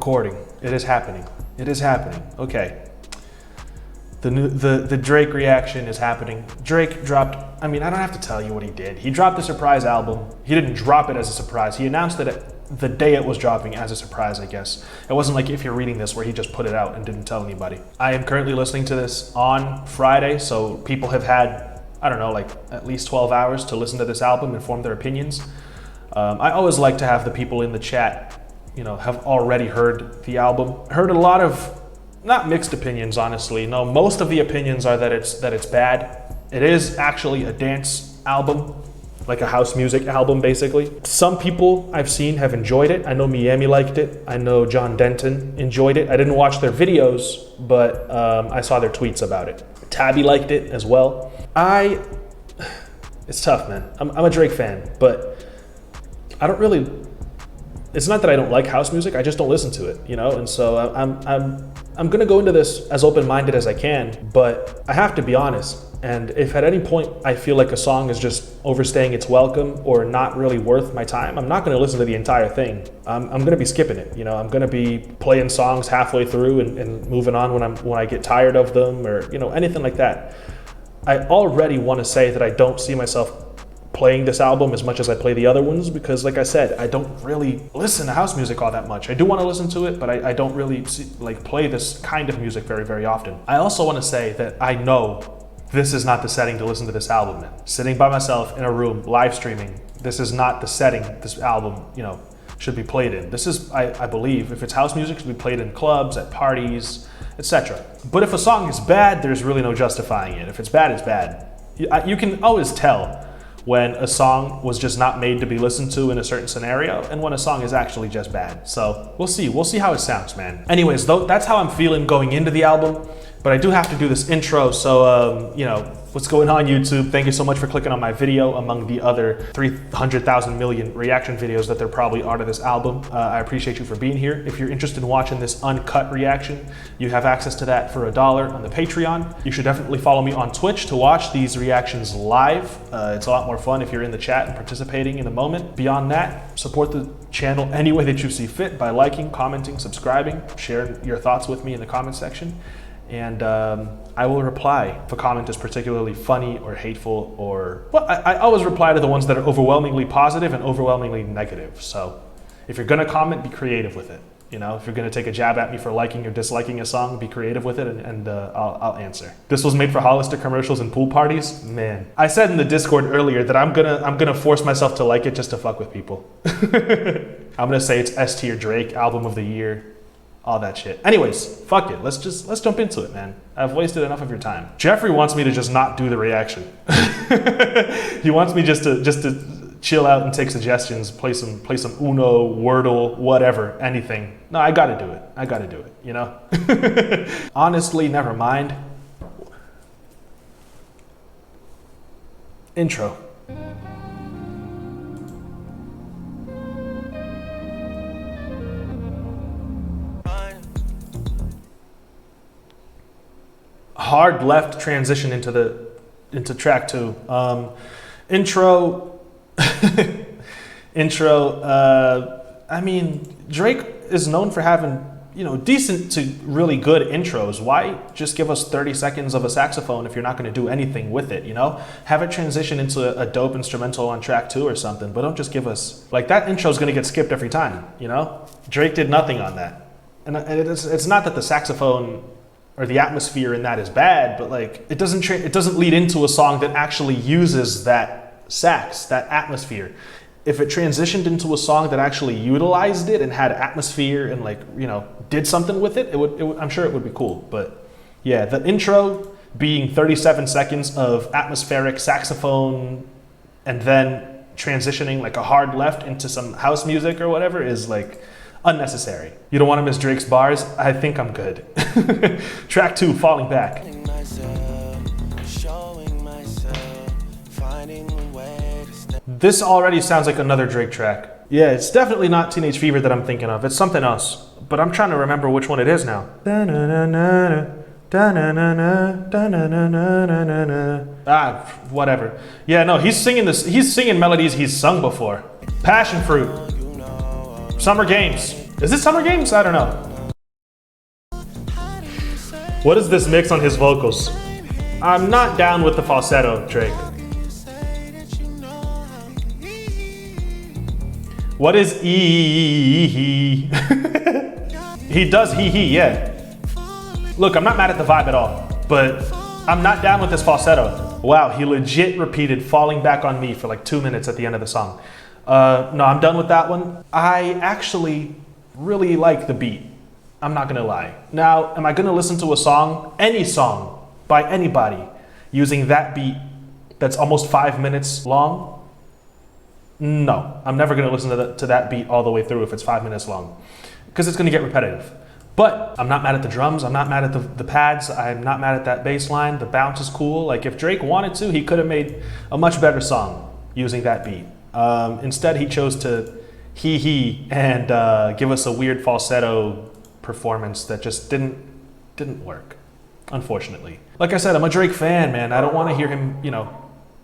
recording. It is happening. It is happening. Okay. The Drake reaction is happening. Drake dropped, I mean, I don't have to tell you what he did. He dropped a surprise album. He didn't drop it as a surprise. He announced it the day it was dropping as a surprise, I guess. It wasn't like if you're reading this where he just put it out and didn't tell anybody. I am currently listening to this on Friday, so people have had, I don't know, like at least 12 hours to listen to this album and form their opinions. I always like to have the people in the chat, you know, have already heard the album. Heard a lot of, not mixed opinions, honestly. No, most of the opinions are that it's bad. It is actually a dance album, like a house music album, basically. Some people I've seen have enjoyed it. I know Miami liked it. I know John Denton enjoyed it. I didn't watch their videos, but I saw their tweets about it. Tabby liked it as well. It's tough, man. I'm a Drake fan, but I don't really, it's not that I don't like house music, I just don't listen to it, you know? And so I'm gonna go into this as open-minded as I can, but I have to be honest. And if at any point I feel like a song is just overstaying its welcome or not really worth my time, I'm not gonna listen to the entire thing. I'm gonna be skipping it, you know? I'm gonna be playing songs halfway through and moving on when I get tired of them, or, you know, anything like that. I already wanna say that I don't see myself playing this album as much as I play the other ones, because like I said, I don't really listen to house music all that much. I do want to listen to it, but I don't really play this kind of music very, very often. I also want to say that I know this is not the setting to listen to this album in. Sitting by myself in a room, live streaming, this is not the setting this album, you know, should be played in. This is, I believe, if it's house music, it should be played in clubs, at parties, etc. But if a song is bad, there's really no justifying it. If it's bad, it's bad. You can always tell when a song was just not made to be listened to in a certain scenario, and when a song is actually just bad. So we'll see how it sounds, man. Anyways, though, that's how I'm feeling going into the album, but I do have to do this intro, so you know, what's going on, YouTube? Thank you so much for clicking on my video among the other 300,000 million reaction videos that there probably are to this album. I appreciate you for being here. If you're interested in watching this uncut reaction, you have access to that for $1 on the Patreon. You should definitely follow me on Twitch to watch these reactions live. It's a lot more fun if you're in the chat and participating in the moment. Beyond that, support the channel any way that you see fit by liking, commenting, subscribing, sharing your thoughts with me in the comment section. And I will reply if a comment is particularly funny or hateful, or, well, I always reply to the ones that are overwhelmingly positive and overwhelmingly negative. So if you're gonna comment, be creative with it. You know, if you're gonna take a jab at me for liking or disliking a song, be creative with it, and I'll answer. This was made for Hollister commercials and pool parties. Man, I said in the Discord earlier that I'm gonna force myself to like it just to fuck with people. I'm gonna say it's S tier Drake, album of the year, all that shit. Anyways, fuck it. Let's jump into it, man. I've wasted enough of your time. Jeffrey wants me to just not do the reaction. He wants me just to chill out and take suggestions, play some Uno, Wordle, whatever, anything. No, I gotta do it. I gotta do it, you know? Honestly, Nevermind. Intro. Hard left transition into track 2. Intro. I mean, Drake is known for having, you know, decent to really good intros. Why just give us 30 seconds of a saxophone if you're not going to do anything with it, you know? Have it transition into a dope instrumental on track 2 or something, but don't just give us, like, that intro is going to get skipped every time, you know? Drake did nothing on that. And it's not that the saxophone or the atmosphere in that is bad, but like, it doesn't lead into a song that actually uses that sax, that atmosphere. If it transitioned into a song that actually utilized it and had atmosphere and, like, you know, did something with it, I'm sure it would be cool. But yeah, the intro being 37 seconds of atmospheric saxophone and then transitioning like a hard left into some house music or whatever is like unnecessary. You don't want to miss Drake's bars? I think I'm good. Track 2, Falling Back. This already sounds like another Drake track. Yeah, it's definitely not Teenage Fever that I'm thinking of. It's something else. But I'm trying to remember which one it is now. Ah, whatever. Yeah, no, he's singing this. He's singing melodies he's sung before. Passion Fruit. Summer Games. Is this Summer Games? I don't know. What is this mix on his vocals? I'm not down with the falsetto, Drake. What is he? He does he, yeah. Look, I'm not mad at the vibe at all, but I'm not down with this falsetto. Wow, he legit repeated "Falling Back on Me" for like 2 minutes at the end of the song. No, I'm done with that one. I actually really like the beat. I'm not gonna lie. Now, am I gonna listen to a song, any song, by anybody, using that beat that's almost 5 minutes long? No, I'm never gonna listen to that beat all the way through if it's 5 minutes long, because it's gonna get repetitive. But I'm not mad at the drums, I'm not mad at the pads, I'm not mad at that bass line, the bounce is cool. Like if Drake wanted to, he could have made a much better song using that beat. Instead, he chose to he and give us a weird falsetto performance that just didn't work, unfortunately. Like I said, I'm a Drake fan, man. I don't want to hear him,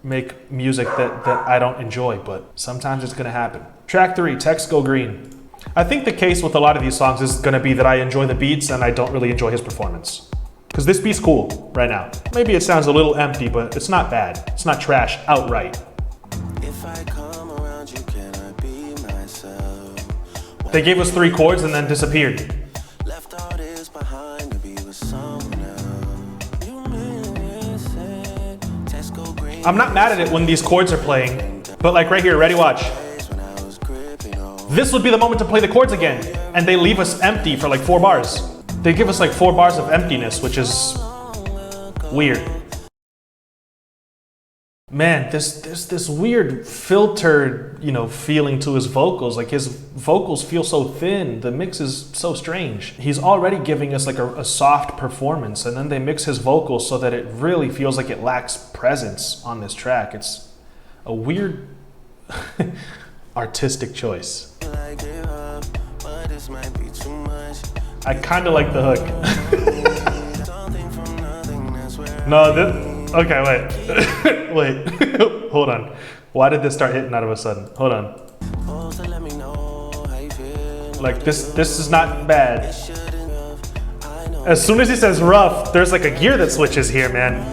make music that I don't enjoy, but sometimes it's gonna happen. Track 3, Text Go Green. I think the case with a lot of these songs is gonna be that I enjoy the beats and I don't really enjoy his performance. Because this beat's cool right now. Maybe it sounds a little empty, but it's not bad. It's not trash outright. If I come around you, can I be myself? They gave us 3 chords and then disappeared. Left all this behind to be with someone else. You miss it. Text go green. I'm not mad at it when these chords are playing, but like right here, ready, watch. This would be the moment to play the chords again, and they leave us empty for like 4 bars. They give us like 4 bars of emptiness, which is weird. Man, there's this weird filtered, feeling to his vocals. Like his vocals feel so thin. The mix is so strange. He's already giving us like a soft performance, and then they mix his vocals so that it really feels like it lacks presence on this track. It's a weird artistic choice. I kind of like the hook. No, okay, wait. Wait, hold on. Why did this start hitting out of a sudden? Hold on. Like this is not bad. As soon as he says rough, there's like a gear that switches here, man.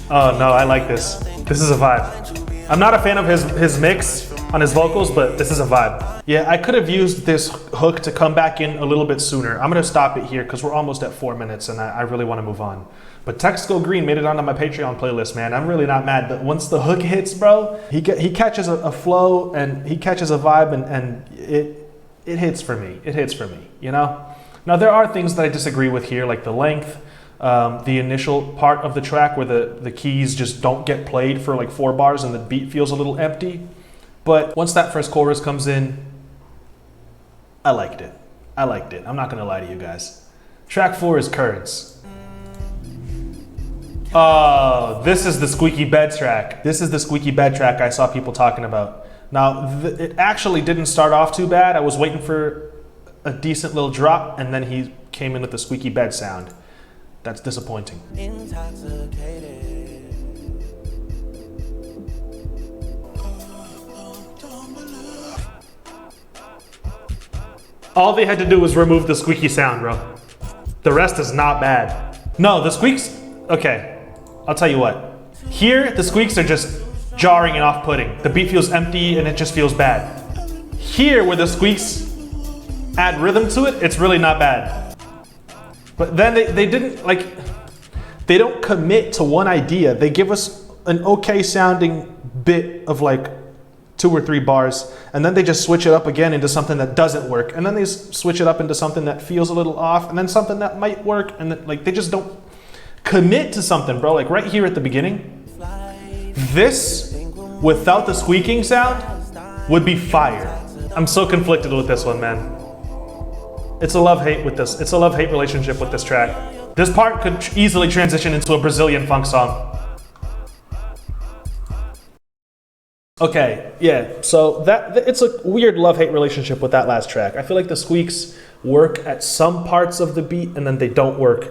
Oh no, I like this. This is a vibe. I'm not a fan of his mix on his vocals, but this is a vibe. Yeah, I could have used this hook to come back in a little bit sooner. I'm gonna stop it here because we're almost at 4 minutes and I really wanna move on. But Text Go Green made it onto my Patreon playlist, man. I'm really not mad. But once the hook hits, bro, he catches a flow and he catches a vibe and it hits for me. It hits for me, Now there are things that I disagree with here, like the length. The initial part of the track where the keys just don't get played for like 4 bars and the beat feels a little empty. But once that first chorus comes in, I liked it. I'm not gonna lie to you guys. Track 4 is Currents. Oh, this is the squeaky bed track. This is the squeaky bed track I saw people talking about. Now, it actually didn't start off too bad. I was waiting for a decent little drop and then he came in with the squeaky bed sound. That's disappointing. All they had to do was remove the squeaky sound, bro. The rest is not bad. No, the squeaks, okay, I'll tell you what. Here, the squeaks are just jarring and off-putting. The beat feels empty and it just feels bad. Here, where the squeaks add rhythm to it, it's really not bad. But then they didn't, they don't commit to one idea. They give us an okay sounding bit of like 2 or 3 bars, and then they just switch it up again into something that doesn't work. And then they switch it up into something that feels a little off, and then something that might work, and then, they just don't commit to something, bro. Like right here at the beginning, this, without the squeaking sound, would be fire. I'm so conflicted with this one, man. It's a love-hate with this. It's a love-hate relationship with this track. This part could easily transition into a Brazilian funk song. Okay, yeah, so it's a weird love-hate relationship with that last track. I feel like the squeaks work at some parts of the beat and then they don't work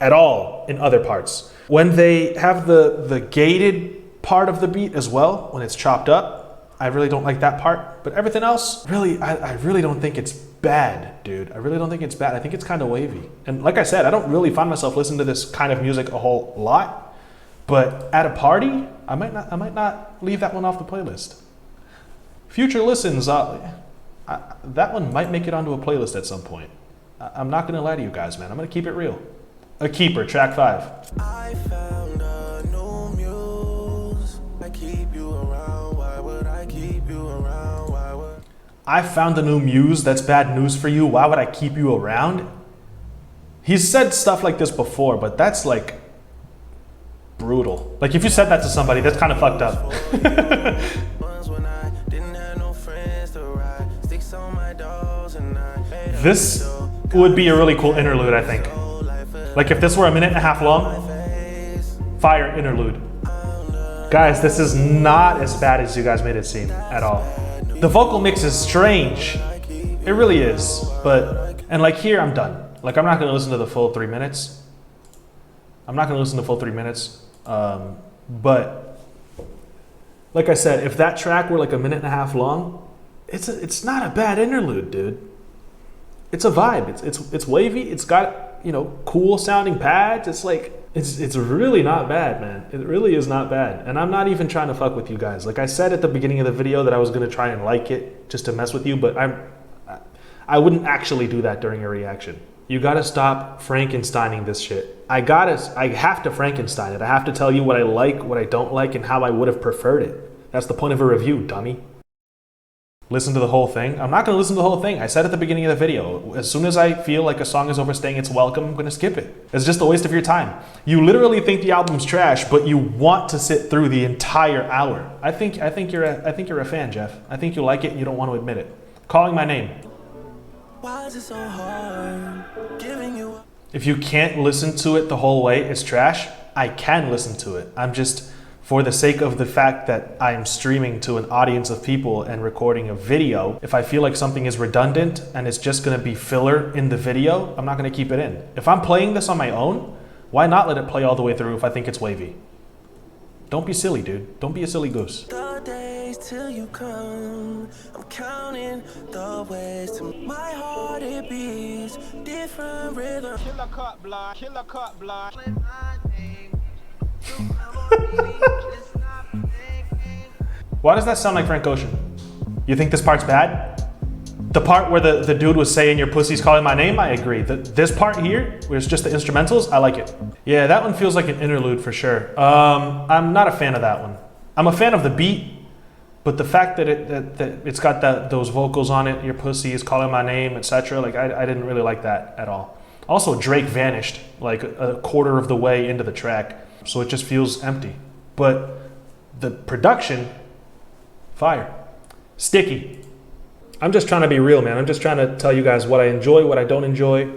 at all in other parts. When they have the gated part of the beat as well, when it's chopped up, I really don't like that part, but everything else, really, I really don't think it's bad, dude. I really don't think it's bad. I think it's kind of wavy. And like I said, I don't really find myself listening to this kind of music a whole lot, but at a party, I might not leave that one off the playlist. Future listens, that one might make it onto a playlist at some point. I'm not gonna lie to you guys, man. I'm gonna keep it real. A keeper, track 5. I found a new muse. I keep you around. Why would I keep you around? Why would I found a new muse. That's bad news for you. Why would I keep you around? He's said stuff like this before, but that's like brutal. Like if you said that to somebody, that's kind of fucked up. ones when I didn't have no friends to ride? Sticks on my dolls and I This would be a really cool interlude, I think. Like if this were a minute and a half long, fire interlude. Guys, this is not as bad as you guys made it seem at all. The vocal mix is strange. It really is. And like here, I'm done. Like I'm not gonna listen to the full 3 minutes. But like I said, if that track were like a minute and a half long, it's not a bad interlude, dude. It's a vibe. It's wavy. It's got, you know, cool sounding pads. It's like it's really not bad, man. It really is not bad. And I'm not even trying to fuck with you guys. Like I said at the beginning of the video that I was gonna try and like it just to mess with you, but I wouldn't actually do that during a reaction. You gotta stop Frankensteining this shit. I have to Frankenstein it. I have to tell you what I like, what I don't like, and how I would have preferred it. That's the point of a review, dummy. Listen to the whole thing. I'm not gonna listen to the whole thing. I said at the beginning of the video, as soon as I feel like a song is overstaying its welcome, I'm gonna skip it. It's just a waste of your time. You literally think the album's trash, but you want to sit through the entire hour. I think you're a fan, Jeff. I think you like it and you don't want to admit it. Calling my name. Why is it so hard giving you up? If you can't listen to it the whole way, it's trash. I can listen to it. I'm just, for the sake of the fact that I'm streaming to an audience of people and recording a video, if I feel like something is redundant and it's just gonna be filler in the video, I'm not gonna keep it in. If I'm playing this on my own, why not let it play all the way through if I think it's wavy? Don't be silly, dude. Don't be a silly goose. The days till you come, I'm counting the ways to my heart, it beats different rhythm. Killer cut block, killer cut block. Why does that sound like Frank Ocean? You think this part's bad? The part where the dude was saying your pussy's calling my name, I agree. This part here, where it's just the instrumentals, I like it. Yeah, that one feels like an interlude for sure. I'm not a fan of that one. I'm a fan of the beat, but the fact that it's got those vocals on it, your pussy is calling my name, etc. Like I didn't really like that at all. Also, Drake vanished like a quarter of the way into the track, so it just feels empty. But the production, fire. Sticky. I'm just trying to be real, man. I'm just trying to tell you guys what I enjoy, what I don't enjoy,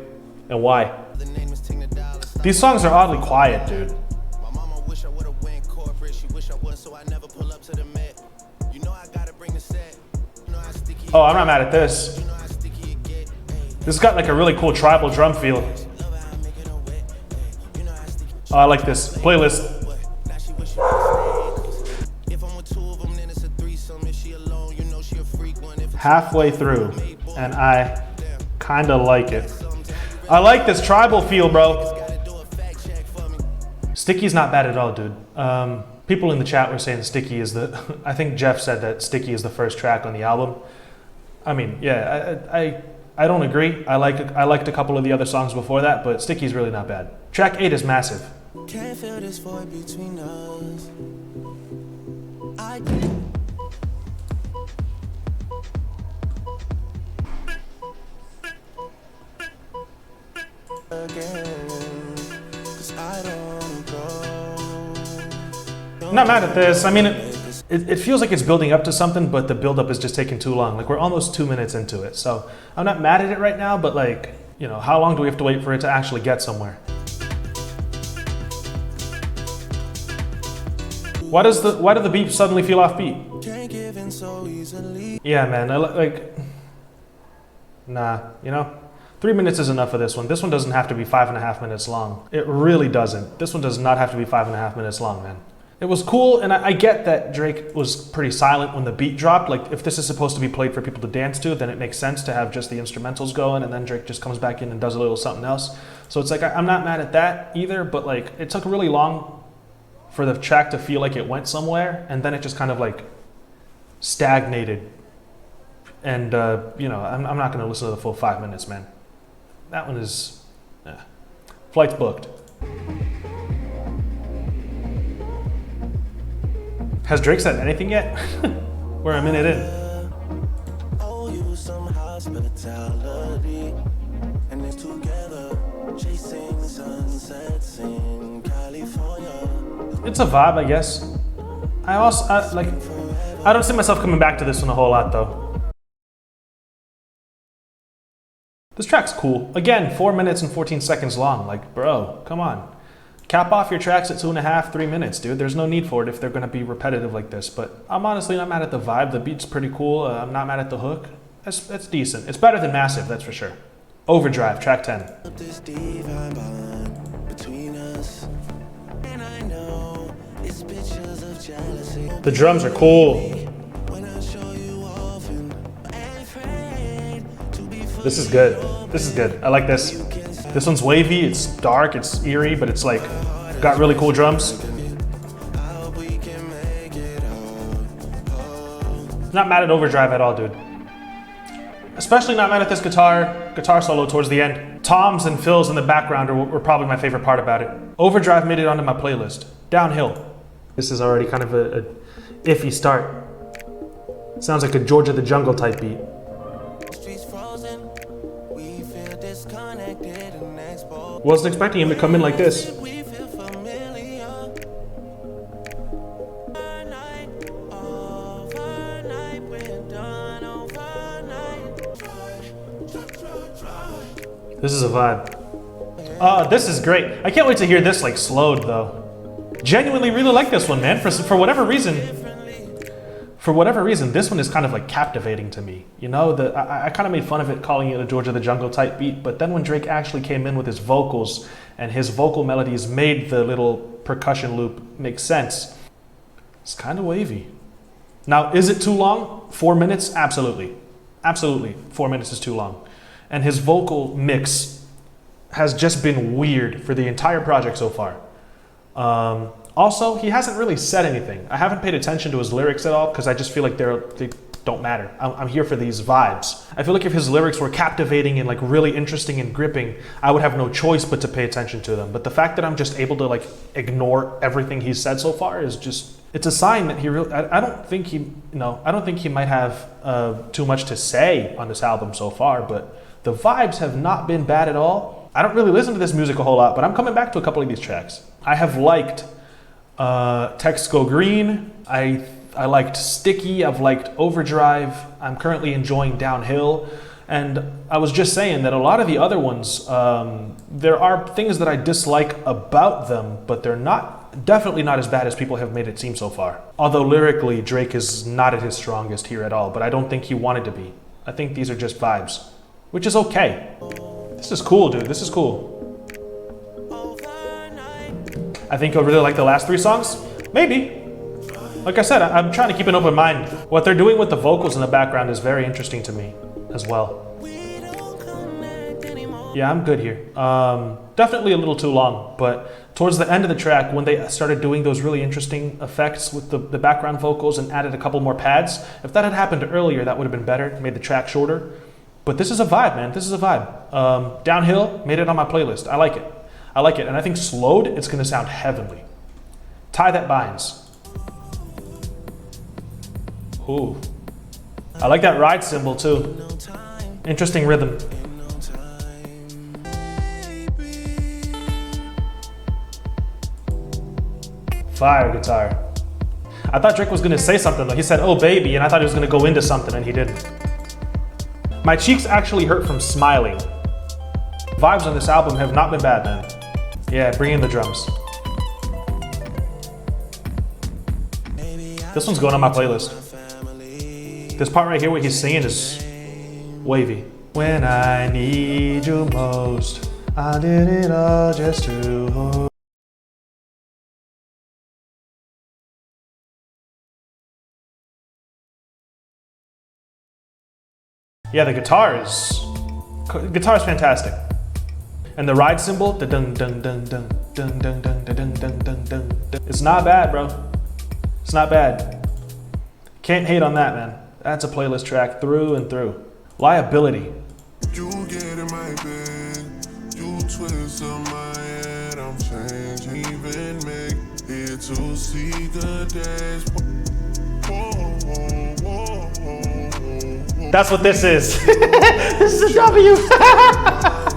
and why. These songs are oddly quiet, dude. My mama wish I would've went corporate. She wish I was, so I never pull up to the Met. You know I gotta bring the set. You know how sticky. Oh, I'm not mad at this. You know how sticky it get. This has got like a really cool tribal drum feel. Love how I make it a wet. You know how sticky. Oh, I like this playlist. Now she wish she would've stayed. If I'm with two of them, then it's a threesome. If she alone, you know she a freak one. If Halfway through, and I kind of like it. I like this tribal feel, bro. Sticky's not bad at all, dude. People in the chat were saying Sticky is I think Jeff said that Sticky is the first track on the album. I mean, yeah, I don't agree. I liked a couple of the other songs before that, but Sticky's really not bad. Track 8 is massive. can't feel this void between us. I again, 'cause I don't go. I'm not mad at this. I mean, it feels like it's building up to something, but the buildup is just taking too long. Like we're almost 2 minutes into it. So I'm not mad at it right now, but like, you know, how long do we have to wait for it to actually get somewhere? Why do the beats suddenly feel off beat? Can't give in so easily. Yeah, man, nah, you know? 3 minutes is enough for this one. This one doesn't have to be 5.5 minutes long. It really doesn't. This one does not have to be 5.5 minutes long, man. It was cool, and I get that Drake was pretty silent when the beat dropped. Like, if this is supposed to be played for people to dance to, then it makes sense to have just the instrumentals going, and then Drake just comes back in and does a little something else. So it's like, I'm not mad at that either, but like, it took really long for the track to feel like it went somewhere, and then it just kind of like stagnated. And, you know, I'm not going to listen to the full 5 minutes, man. That one is, flight's booked. Has Drake said anything yet? We're a minute in. Oh, you some hospitality, and it's together chasing sunsets in California. It's a vibe, I guess. I don't see myself coming back to this one a whole lot though. This track's cool. Again, 4 minutes and 14 seconds long. Like, bro, come on. Cap off your tracks at 2.5, 3 minutes, dude. There's no need for it if they're gonna be repetitive like this. But I'm honestly not mad at the vibe. The beat's pretty cool. I'm not mad at the hook. It's decent. It's better than Massive, that's for sure. Overdrive, track 10. This divine bond between us, and I know it's pictures of jealousy. The drums are cool. When I show you off and afraid to be This is good. This is good. I like this. This one's wavy, it's dark, it's eerie, but it's like, got really cool drums. Not mad at Overdrive at all, dude. Especially not mad at this guitar solo towards the end. Toms and fills in the background were probably my favorite part about it. Overdrive made it onto my playlist. Downhill. This is already kind of a iffy start. Sounds like a Georgia the Jungle type beat. Wasn't expecting him to come in like this. This is a vibe. This is great. I can't wait to hear this like slowed though. Genuinely really like this one, man. For whatever reason. For whatever reason, this one is kind of like captivating to me. You know, I kind of made fun of it, calling it a Georgia the Jungle type beat, but then when Drake actually came in with his vocals and his vocal melodies made the little percussion loop make sense, it's kind of wavy. Now, is it too long? 4 minutes? Absolutely. Absolutely. 4 minutes is too long. And his vocal mix has just been weird for the entire project so far. Also, he hasn't really said anything. I haven't paid attention to his lyrics at all because I just feel like they don't matter. I'm here for these vibes. I feel like if his lyrics were captivating and like really interesting and gripping, I would have no choice but to pay attention to them. But the fact that I'm just able to like ignore everything he's said so far is just, it's a sign that he really, I don't think he might have too much to say on this album so far, but the vibes have not been bad at all. I don't really listen to this music a whole lot, but I'm coming back to a couple of these tracks. I have liked Texts Go Green. I liked Sticky. I've liked Overdrive. I'm currently enjoying Downhill. And I was just saying that a lot of the other ones, there are things that I dislike about them, but they're definitely not as bad as people have made it seem so far. Although lyrically, Drake is not at his strongest here at all, but I don't think he wanted to be. I think these are just vibes, which is okay. This is cool, dude. This is cool. I think you'll really like the last 3 songs. Maybe. Like I said, I'm trying to keep an open mind. What they're doing with the vocals in the background is very interesting to me as well. Yeah, I'm good here. Definitely a little too long, but towards the end of the track, when they started doing those really interesting effects with the background vocals and added a couple more pads, if that had happened earlier, that would have been better, made the track shorter. But this is a vibe, man. This is a vibe. Downhill, made it on my playlist. I like it. I like it. And I think slowed, it's going to sound heavenly. Tie That Binds. Ooh. I like that ride cymbal too. Interesting rhythm. Fire guitar. I thought Drake was going to say something though. He said, "Oh baby," and I thought he was going to go into something and he didn't. My cheeks actually hurt from smiling. Vibes on this album have not been bad, man. Yeah, bring in the drums. This one's going on my playlist. This part right here, what he's singing is wavy. When I need you most, I did it all just to hold Yeah, the guitar's fantastic. And the ride cymbal, the dun dun dun dun dun dun dun dun dun dun dun. It's not bad, bro. It's not bad. Can't hate on that, man. That's a playlist track through and through. Liability. You get in my bed, you twist on my head, I'm changing, even make it to see the days. That's what this is. This is a W.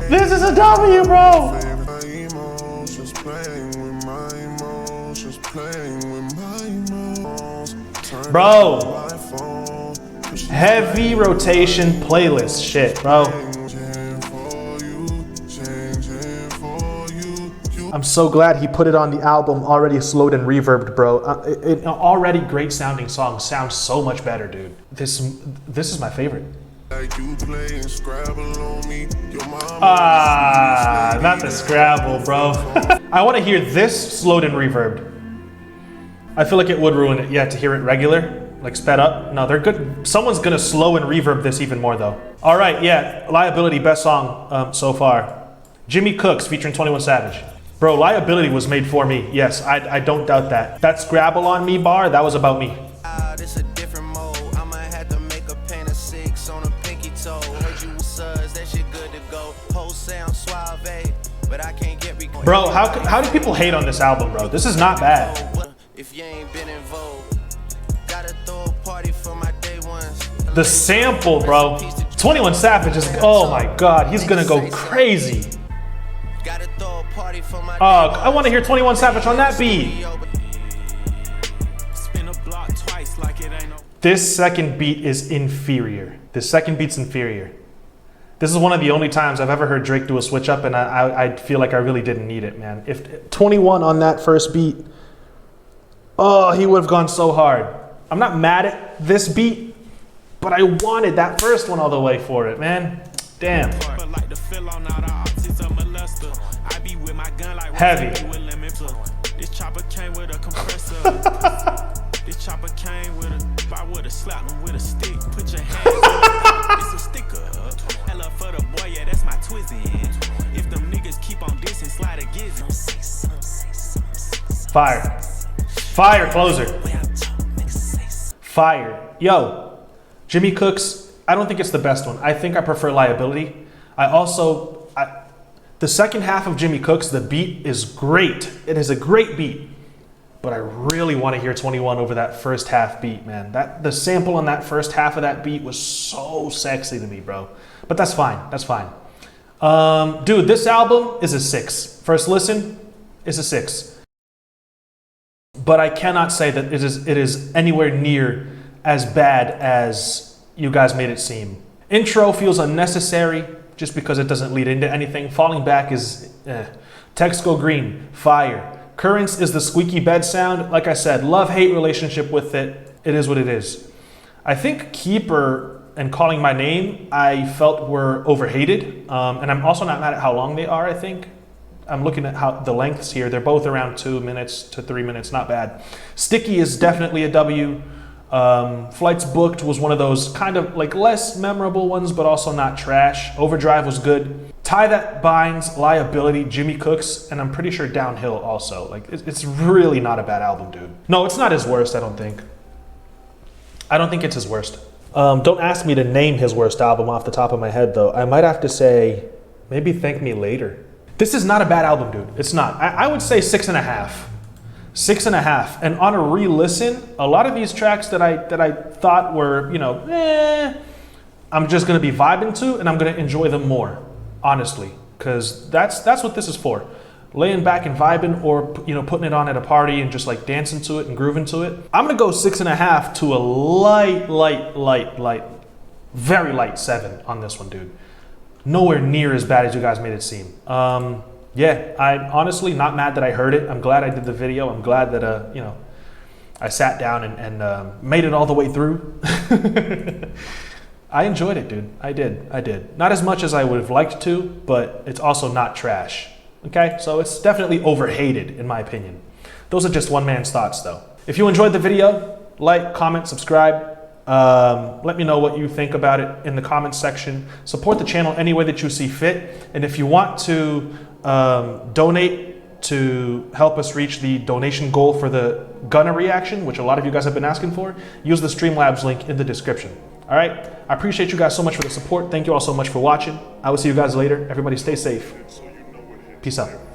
This is a W, bro. Bro, heavy rotation playlist shit, bro. I'm so glad he put it on the album already slowed and reverbed, bro. An already great sounding song sounds so much better, dude. This is my favorite. Ah, not the Scrabble, bro. I want to hear this slowed and reverbed. I feel like it would ruin it, yeah, to hear it regular, like sped up. No, they're good. Someone's gonna slow and reverb this even more though. All right, yeah, Liability, best song so far. Jimmy Cooks featuring 21 Savage. Bro, Liability was made for me. Yes, I don't doubt that. That Scrabble on me bar, that was about me. This a different mode. I'ma have to make a paint of 6 on a pinky toe. Heard you suds, that shit good to go. Whole sound suave, but I can't get recorded. Bro, how do people hate on this album, bro? This is not bad. If you ain't been involved, gotta throw a party for my day ones. The sample, bro. 21 Savage is, oh my God, he's gonna go crazy. Gotta throw a party for my I want to hear 21 Savage on that beat. This second beat is inferior. This second beat's inferior. This is one of the only times I've ever heard Drake do a switch up, and I feel like I really didn't need it, man. If 21 on that first beat, oh, he would have gone so hard. I'm not mad at this beat, but I wanted that first one all the way for it, man. Damn. Heavy. This chopper came with a compressor. This chopper came with a, I would have slapped him with a stick. Put your hands on it. It's a sticker. Hella for the boy, yeah, that's my twizzin'. If them niggas keep on dissing, slide a gizzin'. Fire. Fire closer. Fire. Yo, Jimmy Cooks, I don't think it's the best one. I think I prefer Liability. The second half of Jimmy Cooks, the beat is great. It is a great beat. But I really want to hear 21 over that first half beat, man. The sample on that first half of that beat was so sexy to me, bro. But that's fine. That's fine. Dude, this album is a 6. First listen is a 6. But I cannot say that it is anywhere near as bad as you guys made it seem. Intro feels unnecessary just because it doesn't lead into anything. Falling Back is Text Go Green, fire. Currents is the squeaky bed sound. Like I said, love-hate relationship with it. It is what it is. I think Keeper and Calling My Name, I felt were overhated. And I'm also not mad at how long they are, I think. I'm looking at how the lengths here. They're both around 2 minutes to 3 minutes, not bad. Sticky is definitely a W. Flights Booked was one of those kind of like less memorable ones, but also not trash. Overdrive was good. Tie That Binds, Liability, Jimmy Cooks, and I'm pretty sure Downhill also. Like, it's really not a bad album, dude. No, it's not his worst, I don't think. I don't think it's his worst. Don't ask me to name his worst album off the top of my head, though. I might have to say, maybe Thank Me Later. This is not a bad album, dude. It's not. I would say 6.5. 6.5. And on a re-listen, a lot of these tracks that I thought were, I'm just gonna be vibing to, and I'm gonna enjoy them more, honestly, because that's what this is for. Laying back and vibing, or putting it on at a party and just like dancing to it and grooving to it. I'm gonna go 6.5 to a light, very light 7 on this one, dude. Nowhere near as bad as you guys made it seem. Yeah, I'm honestly not mad that I heard it. I'm glad I did the video. I'm glad that, I sat down and made it all the way through. I enjoyed it, dude. I did. Not as much as I would have liked to, but it's also not trash. Okay, so it's definitely overhated, in my opinion. Those are just one man's thoughts, though. If you enjoyed the video, like, comment, subscribe. Let me know what you think about it in the comments section. Support the channel any way that you see fit. And if you want to donate to help us reach the donation goal for the Gunna reaction, which a lot of you guys have been asking for, use the Streamlabs link in the description. All right? I appreciate you guys so much for the support. Thank you all so much for watching. I will see you guys later. Everybody stay safe. Peace out.